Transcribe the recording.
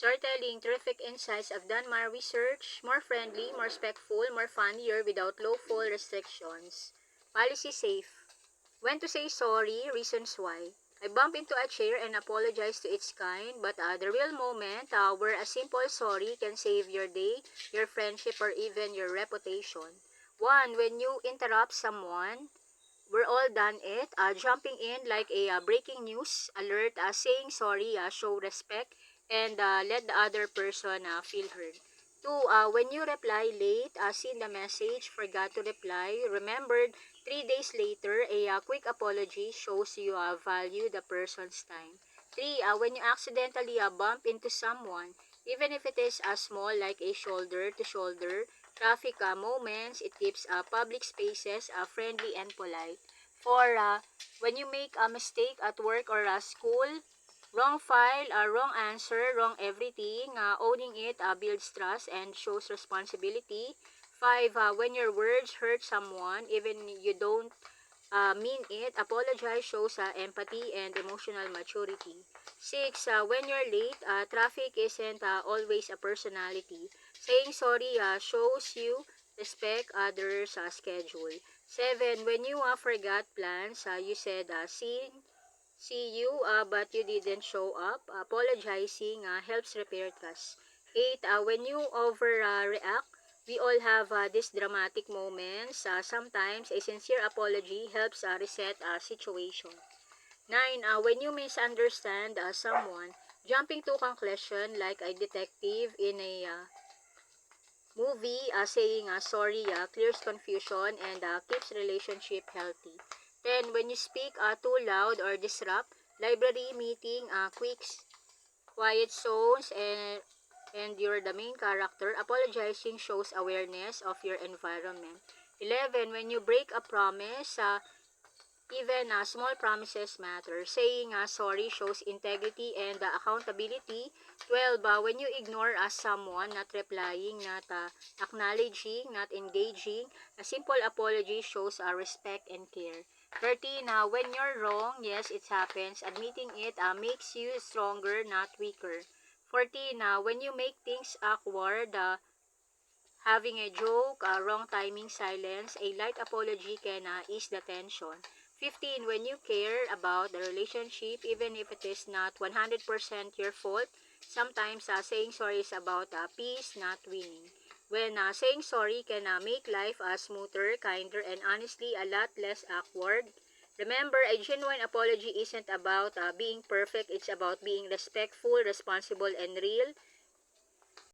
Storytelling, terrific insights. I've done my research. More friendly, more respectful, more funnier without low-fall restrictions. Policy safe. When to say sorry, reasons why. I bump into a chair and apologize to its kind, but the real moment where a simple sorry can save your day, your friendship, or even your reputation. One, when you interrupt someone, we're all done it. Jumping in like a breaking news alert, saying sorry, show respect, and let the other person feel heard. Two, when you reply late, seen the message, forgot to reply, remembered 3 days later, a quick apology shows you value the person's time. Three, when you accidentally bump into someone, even if it is small like a shoulder to shoulder, traffic moments, it keeps public spaces friendly and polite. For when you make a mistake at work or school, wrong file, wrong answer, wrong everything, owning it builds trust and shows responsibility. Five, when your words hurt someone, even you don't mean it, apologize shows empathy and emotional maturity. Six, when you're late, traffic isn't always a personality. Saying sorry shows you respect others' schedule. Seven, when you forgot plans, you said see you, but you didn't show up. Apologizing helps repair trust. Eight, when you overreact, we all have these dramatic moments. Sometimes a sincere apology helps reset a situation. Nine, when you misunderstand someone, jumping to conclusion like a detective in a movie, saying sorry clears confusion and keeps relationship healthy. Then, when you speak too loud or disrupt, library meeting, quiet zones, and you're the main character, apologizing shows awareness of your environment. 11, when you break a promise, even small promises matter. Saying sorry shows integrity and accountability. 12, when you ignore someone, not replying, not acknowledging, not engaging, a simple apology shows respect and care. 13, when you're wrong, yes, it happens. Admitting it makes you stronger, not weaker. 14, when you make things awkward, having a joke, wrong timing, silence, a light apology can ease the tension. 15. When you care about the relationship, even if it is not 100% your fault, sometimes saying sorry is about peace, not winning. When saying sorry can make life smoother, kinder, and honestly a lot less awkward. Remember, a genuine apology isn't about being perfect, it's about being respectful, responsible, and real.